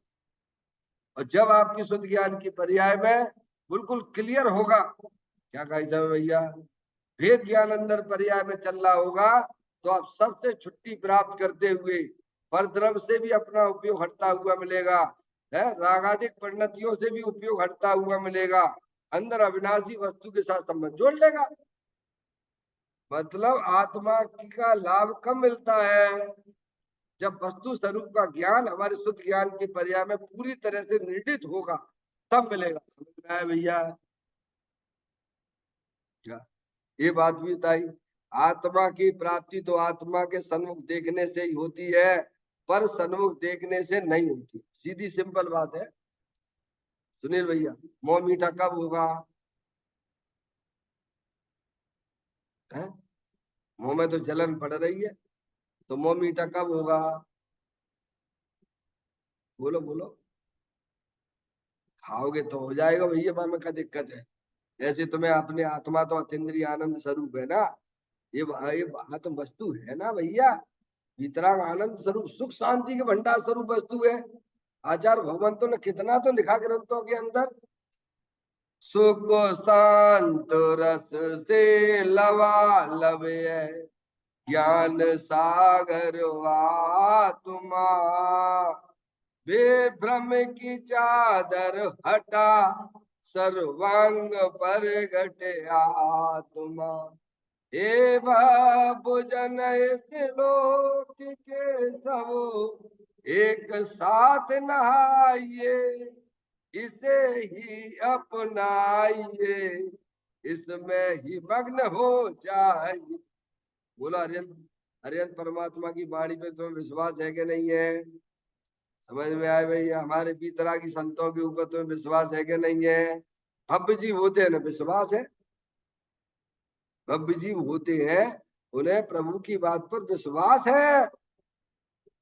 Speaker 1: और जब आपकी शुद्ध ज्ञान की पर्याय में बिल्कुल क्लियर होगा, क्या कहा सब भैया, भेद ज्ञान अंदर पर्याय में चल रहा होगा, तो आप सबसे छुट्टी प्राप्त करते हुए परद्रव्य से भी अपना उपयोग हटता हुआ मिलेगा, है रागादिक परिणतियों से भी उपयोग हटता हुआ मिलेगा, अंदर अविनाशी वस्तु के साथ संबंध जोड़ लेगा। मतलब आत्मा का लाभ कब मिलता है? जब वस्तु स्वरूप का ज्ञान हमारे शुद्ध ज्ञान के पर्याय में पूरी तरह से निर्णित होगा तब मिलेगा। समझ में आया भैया? क्या ये बात भी बताई। आत्मा की प्राप्ति तो आत्मा के सन्मुख देखने से ही होती है, पर सन्मुख देखने से नहीं होती। सीधी सिंपल बात है सुनील भैया। मुंह मीठा कब होगा? है मुंह में तो जलन पड़ रही है, तो मुंह मीठा कब होगा? बोलो बोलो। खाओगे तो हो जाएगा भैया, मां में क्या दिक्कत है? जैसे तुम्हें अपने आत्मा तो अतीन्द्रिय आनंद स्वरूप है ना, ये वहां तो वस्तु है ना भैया। वितराग आनंद स्वरूप सुख शांति के भंडार स्वरूप वस्तु है। आचार्य भगवंतों ने कितना तो लिखा ग्रंथों के अंदर, सुख शांत रस से लबालब है, ज्ञान सागर आत्मा, वे भ्रम की चादर हटा, सर्वांग पर घटे आत्मा। हे भुजन इस लोक के सब एक साथ नहाइए, इसे ही अपनाइए, इसमें ही मग्न हो जाइए। बोला अरियंत, अरियंत परमात्मा की वाणी पे तुम्हें विश्वास है कि नहीं है? समझ में आए भैया? हमारे पीतरा की संतों के ऊपर तुम्हें विश्वास है कि नहीं है? भव्य जीव होते हैं ना, विश्वास है। भव्य जीव होते हैं, उन्हें प्रभु की बात पर विश्वास है।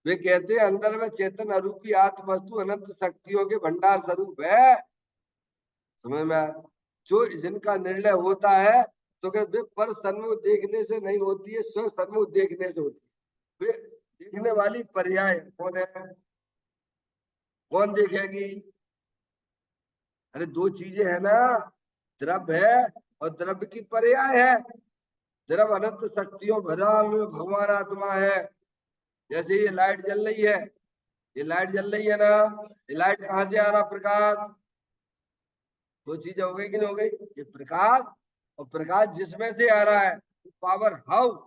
Speaker 1: वे कहते हैं अंदर में चेतन अरूपी आत्म वस्तु अनंत शक्तियों के भंडार स्वरूप है। समझ में आया? जो जिनका निर्णय होता है तो कहते पर सन्मुख देखने से नहीं होती है, स्व सन्मुख देखने से होती है। वे देखने वाली पर्याय कौन है? कौन देखेगी? अरे दो चीजें है ना, द्रव्य है और द्रव्य की पर्याय है। द्रव्य अनंत शक्तियों भरा हुआ भगवान आत्मा है। जैसे ये लाइट जल रही है, ये लाइट जल रही है ना, ये लाइट कहाँ से आ रहा? प्रकाश। दो चीजें हो गई कि नहीं हो गई? ये प्रकाश, और प्रकाश जिसमें से आ रहा है पावर हाउस।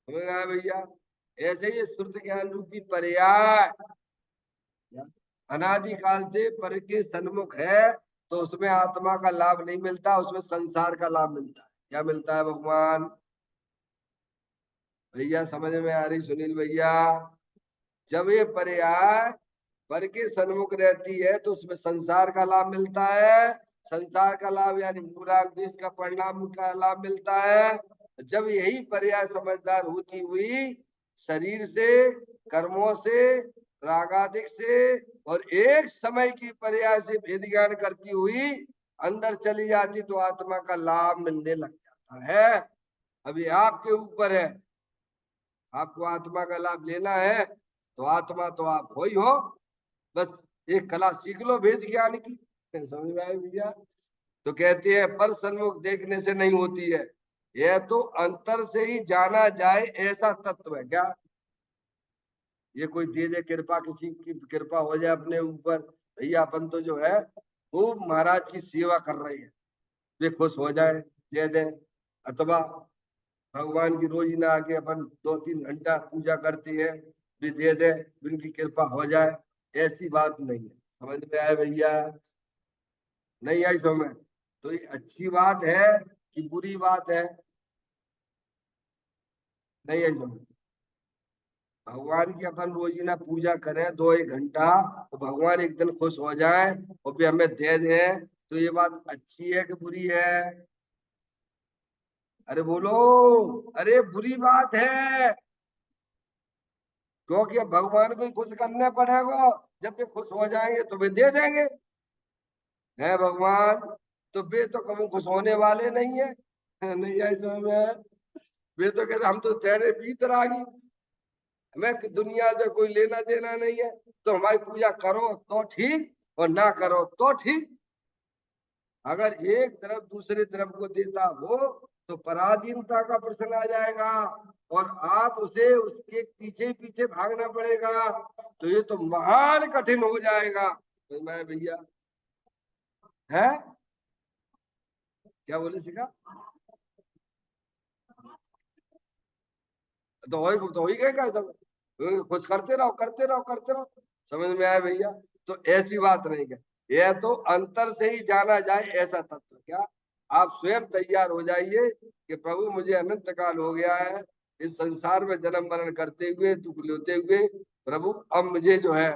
Speaker 1: समझ में आया भैया? ऐसे ही शुद्ध ज्ञान रूपी पर्याय अनादिकाल से पर के सन्मुख है, तो उसमें आत्मा का लाभ नहीं मिलता, उसमें संसार का लाभ मिलता है। क्या मिलता है भगवान? भैया समझ में आ रही सुनील भैया? जब ये पर्याय पर के सन्मुख रहती है तो उसमें संसार का लाभ मिलता है। संसार का लाभ यानी मूलापदेश का परिणाम का लाभ मिलता है। जब यही पर्याय समझदार होती हुई शरीर से, कर्मों से, रागादिक से और एक समय की पर्याय से भेद ज्ञान करती हुई अंदर चली जाती तो आत्मा का लाभ मिलने लग जाता है। अभी आपके ऊपर है, आपको आत्मा का लाभ लेना है तो आत्मा तो आप हो ही हो, बस एक कला सीख लो भेद ज्ञान की। समझ में आए भैया? तो कहते हैं पर सन्मुख देखने से नहीं होती है, यह तो अंतर से ही जाना जाए ऐसा तत्व है। क्या ये कोई दे दे कृपा, किसी की कृपा हो जाए अपने ऊपर, भैया अपन तो जो है वो महाराज की सेवा कर रहे हैं, वे खुश हो जाए दे दे, अथवा भगवान की रोज ना आके अपन 2-3 घंटा पूजा करते हैं, भी दे दे, उनकी कृपा हो जाए, ऐसी बात नहीं है। समझ में आए भैया? नहीं आई समझ? तो ये अच्छी बात है कि बुरी बात है? नहीं आई समझ? भगवान की अपन रोजीना पूजा करें 2-1 घंटा, तो भगवान एक दिन खुश हो जाए और फिर हमें दे दें, तो ये बात अच्छी है कि बुरी है? अरे बोलो। अरे बुरी बात है, क्योंकि अब भगवान को ही खुश करना पड़ेगा। जब वे खुश हो जाएंगे तो वे दे देंगे। है भगवान, तो वे तो कभी खुश होने वाले नहीं है। नहीं आई समझ में आया? वे तो कहते हम तो तेरे भीतर आ गई, हमें दुनिया से कोई लेना देना नहीं है, तो हमारी पूजा करो तो ठीक और ना करो तो ठीक। अगर एक तरफ दूसरे तरफ को देता हो तो पराधीनता का प्रश्न आ जाएगा, और आप उसे उसके पीछे पीछे भागना पड़ेगा, तो ये तो महान कठिन हो जाएगा। तो मैं भैया है क्या बोले सिखा, तो हो ही गए सब, कुछ करते रहो करते रहो करते रहो। समझ में आया भैया? तो ऐसी बात नहीं है, यह तो अंतर से ही जाना जाए ऐसा तत्व। क्या आप स्वयं तैयार हो जाइए कि प्रभु मुझे अनंत काल हो गया है इस संसार में जन्म मरण करते हुए, दुख लेते हुए, प्रभु अब मुझे जो है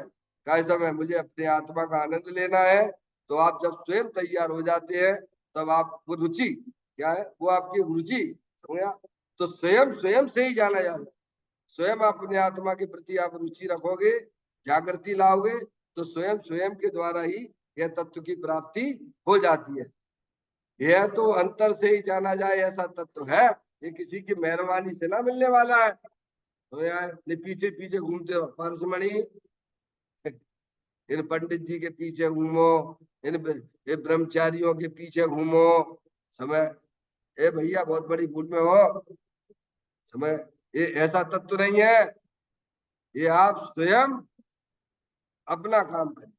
Speaker 1: कैसा है, मुझे अपने आत्मा का आनंद लेना है। तो आप जब स्वयं तैयार हो जाते हैं, तब आप वो रुचि क्या है, वो आपकी रुचि समझा, तो स्वयं स्वयं से ही जाना जाए। स्वयं अपने आत्मा के प्रति आप रुचि रखोगे, जागृति लाओगे, तो स्वयं स्वयं के द्वारा ही यह तत्व की प्राप्ति हो जाती है। यह तो अंतर से ही जाना जाए ऐसा तत्व है, ये किसी की मेहरबानी से ना मिलने वाला है। तो यार पीछे पीछे घूमते रहो परसमणि, इन पंडित जी के पीछे घूमो, इन ब्रह्मचारियों के पीछे घूमो, समय ए भैया बहुत बड़ी भूल में हो। समय ये ऐसा तत्व नहीं है, ये आप स्वयं अपना काम करिए,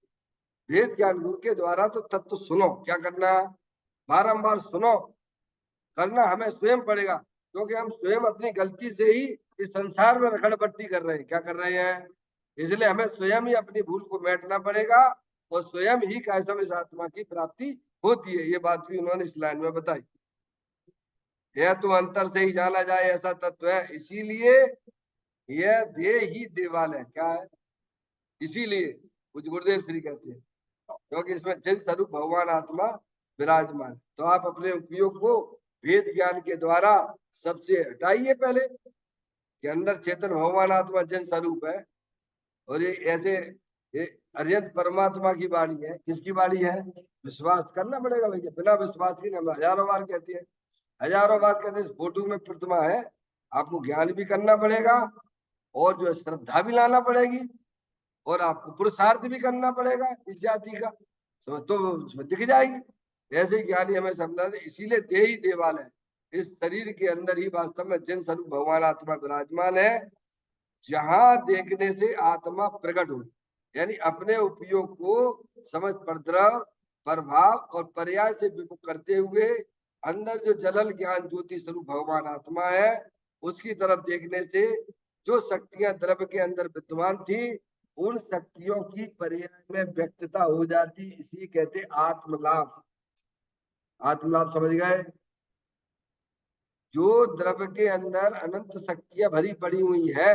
Speaker 1: वेद ज्ञान गुरु के द्वारा तो तत्व सुनो। क्या करना, बारंबार सुनो, करना हमें स्वयं पड़ेगा, क्योंकि हम स्वयं अपनी गलती से ही इस संसार में रखड़पट्टी कर रहे हैं। क्या कर रहे हैं, इसलिए हमें स्वयं ही अपनी भूल को मेटना पड़ेगा, और स्वयं ही कैसे इस आत्मा की प्राप्ति होती है। ये बात भी उन्होंने इस लाइन में बताई। यह तो अंतर से ही जाना जाए ऐसा तत्व है, इसीलिए यह देह ही देवालय क्या है, इसीलिए कुछ गुरुदेव श्री कहते हैं, क्योंकि इसमें चिन्ह स्वरूप भगवान आत्मा विराजमान। तो आप अपने उपयोग को वेद ज्ञान के द्वारा सबसे हटाइए पहले, कि अंदर चेतन भगवान आत्मा जन स्वरूप है, और ये ऐसे ये अर्यंत परमात्मा की वाणी है। किसकी वाणी है, विश्वास करना पड़ेगा भैया, बिना विश्वास के हम हजारों बार कहते हैं, हजारों बार कहते हैं फोटो में प्रतिमा है। आपको ज्ञान भी करना पड़ेगा, और जो है श्रद्धा भी लाना पड़ेगी, और आपको पुरुषार्थ भी करना पड़ेगा इस जाति का, समझ तो दिख जाएगी। ऐसे ही ज्ञानी हमें समझा दे, इसीलिए देह ही देवाल है, इस शरीर के अंदर ही वास्तव में जिन स्वरूप भगवान आत्मा विराजमान है, जहां देखने से आत्मा प्रकट हो, यानी अपने उपयोग को समझ प्रद्रव प्रभाव और पर्याय से विमुख करते हुए अंदर जो जलल ज्ञान ज्योति स्वरूप भगवान आत्मा है, उसकी तरफ देखने से जो शक्तियां द्रव्य के अंदर विद्यमान थी, उन शक्तियों की पर्याय में व्यक्तता हो जाती, इसी कहते आत्मलाभ। आत्मलाभ समझ गए, जो द्रव्य के अंदर अनंत शक्तियां भरी पड़ी हुई है,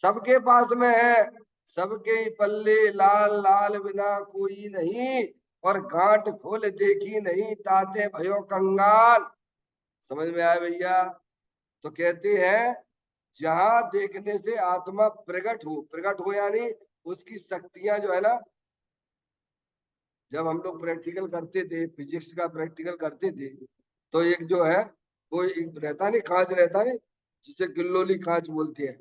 Speaker 1: सबके पास में है, सबके पल्ले लाल लाल बिना कोई नहीं, और गांठ खोल देखी नहीं ताते भयो कंगाल। समझ में आया भैया? तो कहते हैं जहां देखने से आत्मा प्रकट हो, प्रकट हो यानी उसकी शक्तियां जो है ना, जब हम लोग प्रैक्टिकल करते थे, फिजिक्स का प्रैक्टिकल करते थे, तो एक जो है वो एक रहता नहीं, कांच रहता नहीं, जिसे गिल्लोली कांच बोलते हैं।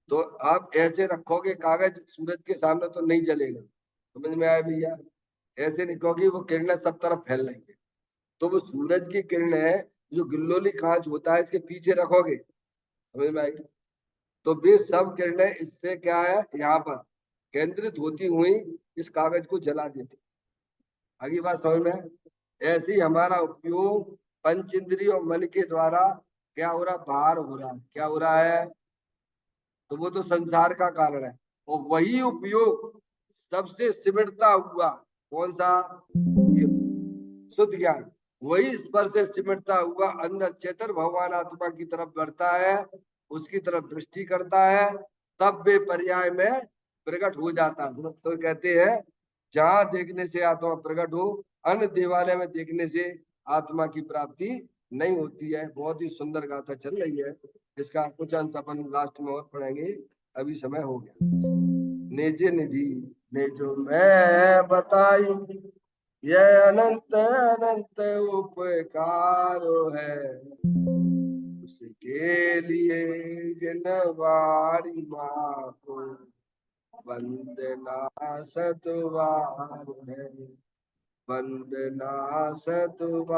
Speaker 1: तो आप ऐसे रखोगे कागज सूरज के सामने तो नहीं जलेगा। समझ में आया भैया? ऐसे नहीं, क्योंकि वो किरणें सब तरफ फैल रही है, तो वो सूरज की किरणें जो गिल्लोली कांच होता है इसके पीछे रखोगे, समझ में आई? तो वे सब किरणें इससे क्या है यहाँ पर केंद्रित होती हुई इस कागज को जला देती। आगे बात समझ में है? ऐसे ही हमारा उपयोग पंच इंद्रिय और मन के द्वारा क्या हो रहा, बाहर हो रहा है। क्या हो रहा है, तो वो तो संसार का कारण है, और वही उपयोग सबसे सिमटता हुआ कौन सा, ये शुद्ध ज्ञान, वही स्पर्श से सिमटता हुआ अंदर चेतन भगवान आत्मा की तरफ बढ़ता है, उसकी तरफ दृष्टि करता है, तब वे पर्याय में प्रकट हो जाता है। तो कहते हैं जहां देखने से आत्मा प्रकट हो, अन्य देवालय में देखने से आत्मा की प्राप्ति नहीं होती है। बहुत ही सुंदर गाथा चल रही है, इसका कुछ अंश अपन लास्ट में और पढ़ेंगे, अभी समय हो गया। निज निधि ने जो मैं बताई, यह अनंत अनंत उपकार है उसके लिए जिन बारी माँ को वंदना सतबार है वंदना सतबार।